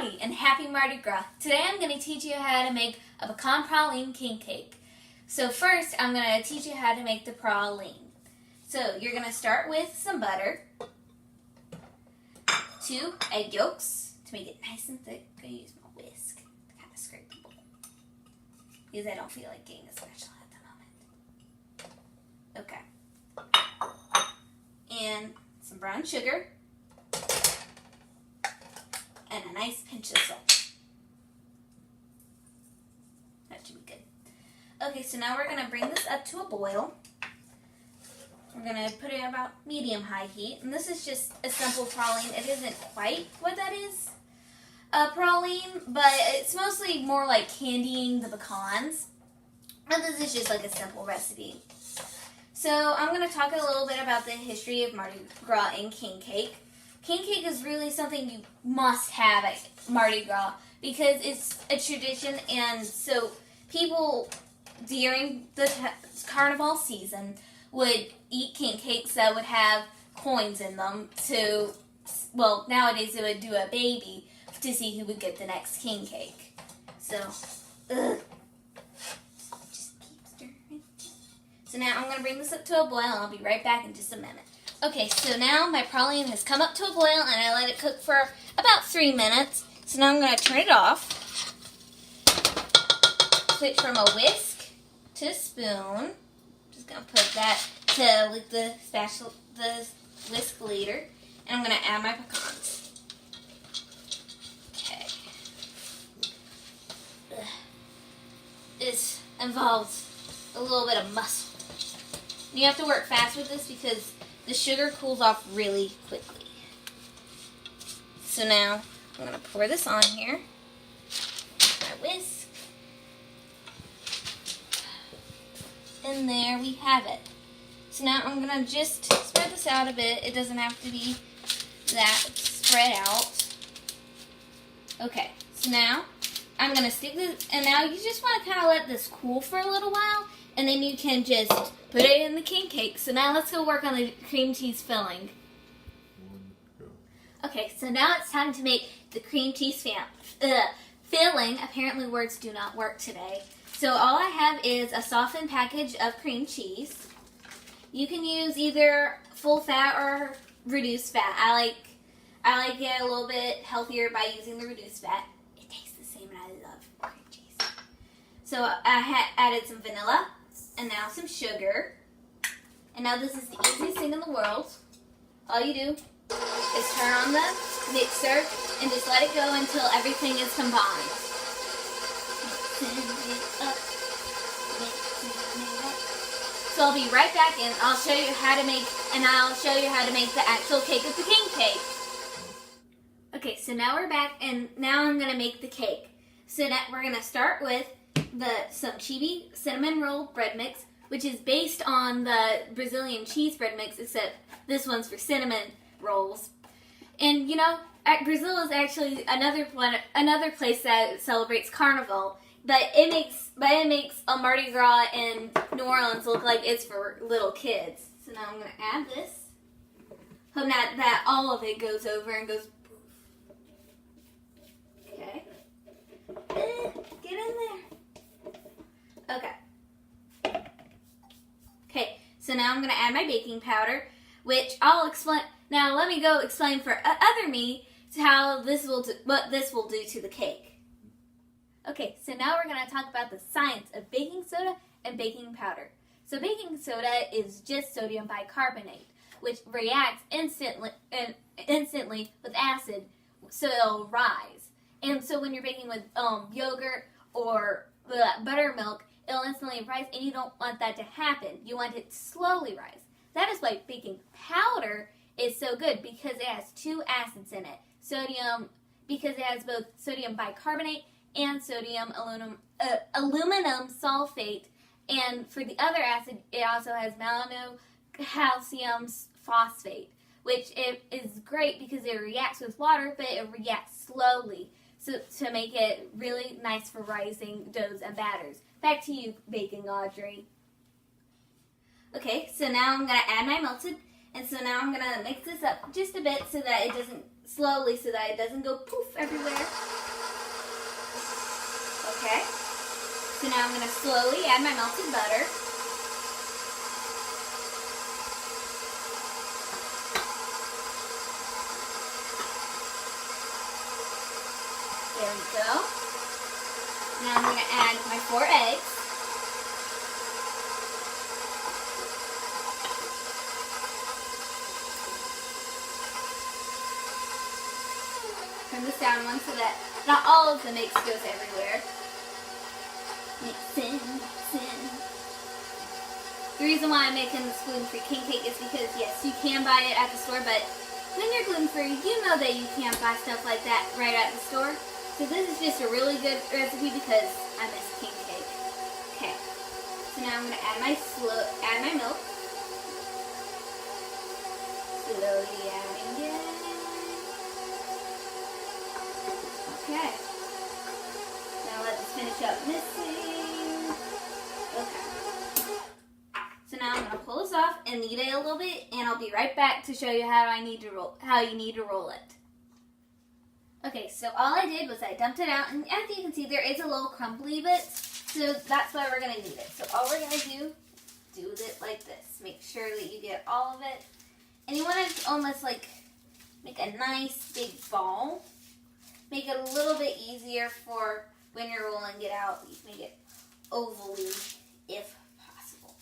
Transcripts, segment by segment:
Howdy and happy Mardi Gras. Today I'm going to teach you how to make a pecan praline king cake. So first I'm going to teach you how to make the praline. So you're going to start with some butter, 2 egg yolks to make it nice and thick. I'm going to use my whisk to kind of scrape the bowl because I don't feel like getting a spatula at the moment. Okay. And some brown sugar. And a nice pinch of salt. That should be good. Okay, so now we're going to bring this up to a boil. We're going to put it at about medium-high heat. And this is just a simple praline. It isn't quite what that is, a praline, but it's mostly more like candying the pecans. And this is just like a simple recipe. So I'm going to talk a little bit about the history of Mardi Gras and king cake. King cake is really something you must have at Mardi Gras because it's a tradition, and so people during the carnival season would eat king cakes that would have coins in them to, well, nowadays it would do a baby to see who would get the next king cake. So, just keep stirring. So now I'm going to bring this up to a boil, and I'll be right back in just a minute. Okay, so now my praline has come up to a boil, and I let it cook for about 3 minutes. So now I'm going to turn it off. Switch from a whisk to a spoon. Just going to put that to lick the whisk later. And I'm going to add my pecans. Okay. This involves a little bit of muscle. You have to work fast with this because the sugar cools off really quickly. So now I'm going to pour this on here. My whisk. And there we have it. So now I'm going to just spread this out a bit. It doesn't have to be that spread out. Okay, so now I'm going to stick this, and now you just want to kind of let this cool for a little while, and then you can just put it in the king cake. So now let's go work on the cream cheese filling. Okay, so now it's time to make the cream cheese filling. Apparently words do not work today. So all I have is a softened package of cream cheese. You can use either full fat or reduced fat. I like it a little bit healthier by using the reduced fat. It tastes the same, and I love cream cheese. So I added some vanilla. And now some sugar. And now this is the easiest thing in the world. All you do is turn on the mixer and just let it go until everything is combined. Mixing it up. So I'll be right back, and I'll show you how to make the actual cake of the king cake. Okay, so now we're back, and now I'm going to make the cake. So now we're going to start with some chibi cinnamon roll bread mix, which is based on the Brazilian cheese bread mix, except this one's for cinnamon rolls. And you know, Brazil is actually another place that celebrates Carnival, but it makes a Mardi Gras in New Orleans look like it's for little kids. So now I'm going to add this. Hope that all of it goes over and goes poof. Okay. Get in there. Okay, so now I'm going to add my baking powder, which I'll explain. Now let me go explain for other me how what this will do to the cake. Okay, so now we're going to talk about the science of baking soda and baking powder. So baking soda is just sodium bicarbonate, which reacts instantly with acid, so it'll rise. And so when you're baking with yogurt or buttermilk, it'll instantly rise, and you don't want that to happen. You want it to slowly rise. That is why baking powder is so good, because it has 2 acids in it. Because it has both sodium bicarbonate and aluminum sulfate. And for the other acid, it also has calcium phosphate, which is great because it reacts with water, but it reacts slowly. So to make it really nice for rising doughs and batters. Back to you, baking Audrey. Okay, so now I'm going to add my melted, and so now I'm going to mix this up just a bit so that it doesn't slowly so that it doesn't go poof everywhere. Okay. So now I'm going to slowly add my melted butter. There we go. Now I'm going to add my 4 eggs. Turn this down one so that not all of the mix goes everywhere. Mix in, mix in. The reason why I'm making this gluten-free king cake is because, yes, you can buy it at the store, but when you're gluten-free, you know that you can't buy stuff like that right at the store. So this is just a really good recipe because I miss king cake. Okay, so now I'm going to add my milk. Slowly adding it. Okay. Now let this finish up mixing. Okay. So now I'm going to pull this off and knead it a little bit, and I'll be right back to show you how you need to roll it. Okay, so all I did was I dumped it out, and as you can see, there is a little crumbly bit, so that's why we're going to knead it. So all we're going to do it like this. Make sure that you get all of it. And you want to almost like make a nice big ball. Make it a little bit easier for when you're rolling it out. You make it ovally if possible.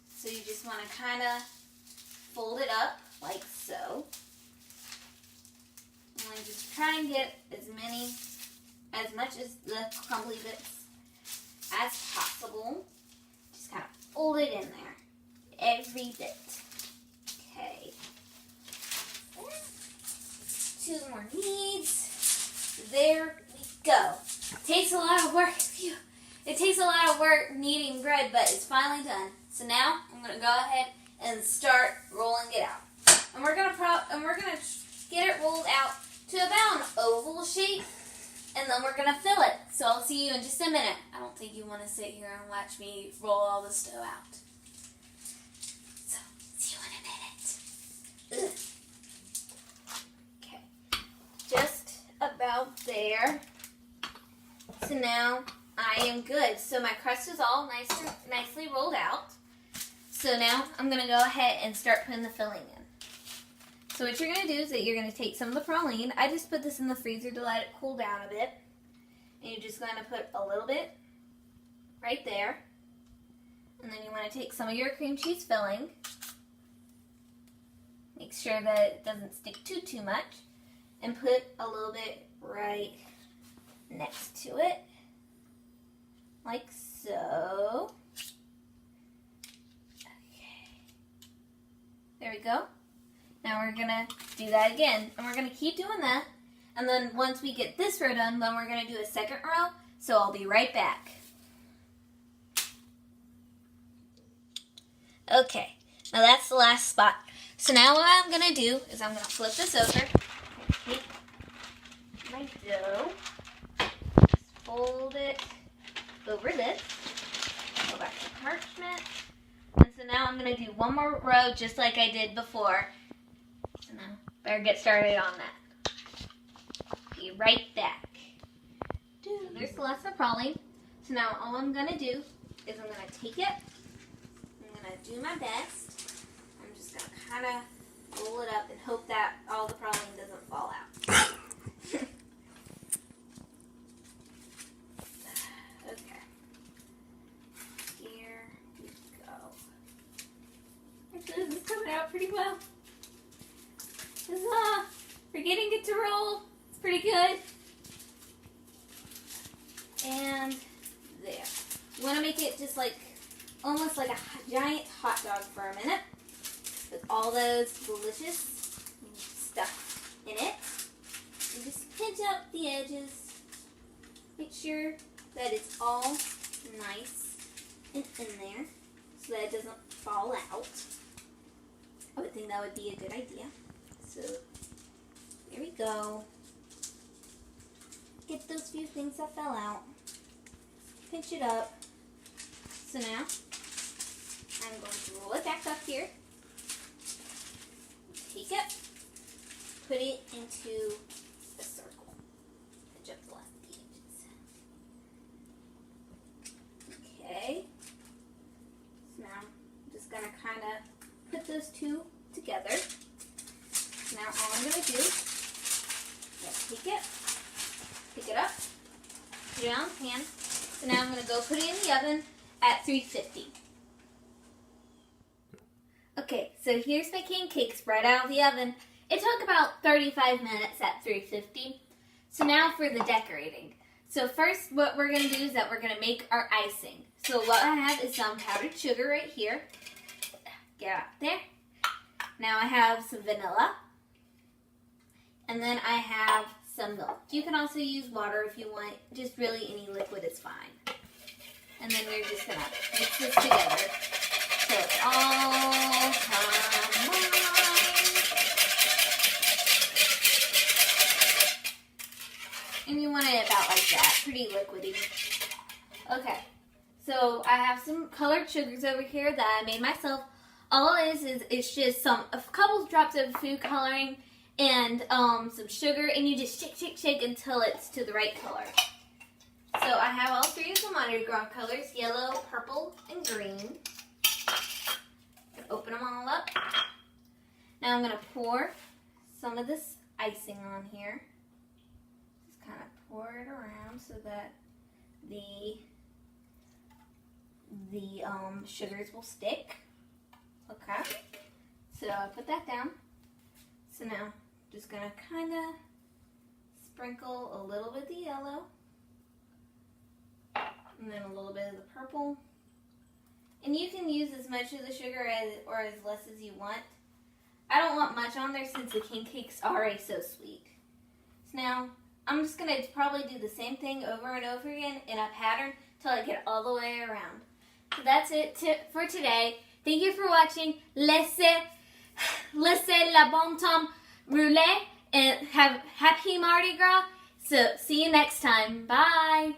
So you just want to kind of fold it up like so. And just try and get as much as the crumbly bits as possible. Just kind of fold it in there. Every bit. Okay. 2 more kneads. There we go. It takes a lot of work. It takes a lot of work kneading bread, but it's finally done. So now I'm going to go ahead and start rolling it out. And we're gonna get it rolled out to about an oval shape, and then we're gonna fill it. So I'll see you in just a minute. I don't think you want to sit here and watch me roll all this dough out. So see you in a minute. Okay, just about there. So now I am good. So my crust is all nicely rolled out. So now I'm gonna go ahead and start putting the filling in. So what you're going to do is that you're going to take some of the praline. I just put this in the freezer to let it cool down a bit. And you're just going to put a little bit right there. And then you want to take some of your cream cheese filling. Make sure that it doesn't stick too much. And put a little bit right next to it. Like so. Okay. There we go. Now we're going to do that again, and we're going to keep doing that, and then once we get this row done, then we're going to do a second row, so I'll be right back. Okay, now that's the last spot. So now what I'm going to do is I'm going to flip this over, take my dough, just fold it over this, go back to parchment, and so now I'm going to do one more row just like I did before. Now, better get started on that. Be right back. There's the last of praline. So now all I'm going to do is I'm going to take it. I'm going to do my best. I'm just going to kind of roll it up and hope that all the praline doesn't fall out. Okay. Here we go. Actually, this is coming out pretty well. Huzzah! We're getting it to roll. It's pretty good. And there. You want to make it just like, almost like a giant hot dog for a minute. With all those delicious stuff in it. And just pinch up the edges. Make sure that it's all nice and in there. So that it doesn't fall out. I would think that would be a good idea. So, here we go. Get those few things that fell out. Pinch it up. So now, I'm going to roll it back up here. Take it. put it into a circle. Pitch up the last edges. Okay. So now I'm just going to kind of put those two together. Now all I'm going to do is pick it up, put it on the pan. So now I'm going to go put it in the oven at 350. Okay, so here's my king cakes right out of the oven. It took about 35 minutes at 350. So now for the decorating. So first what we're going to do is that we're going to make our icing. So what I have is some powdered sugar right here. Get out there. Now I have some vanilla. And then I have some milk. You can also use water if you want. Just really any liquid is fine. And then we're just going to mix this together. So it's all combined. And you want it about like that. Pretty liquidy. Okay. So I have some colored sugars over here that I made myself. All it is it's just a couple drops of food coloring and some sugar, and you just shake until it's to the right color. So I have all three of the Mardi Gras colors, yellow, purple, and green. Open them all up. Now I'm going to pour some of this icing on here. Just kind of pour it around so that the sugars will stick. Okay. So I put that down. So now I'm just going to kind of sprinkle a little bit of the yellow. And then a little bit of the purple. And you can use as much of the sugar or as less as you want. I don't want much on there since the king cakes are already so sweet. So now I'm just going to probably do the same thing over and over again in a pattern until I get all the way around. So that's it for today. Thank you for watching. Laissez la bon temps rouler, and have happy Mardi Gras. So see you next time. Bye.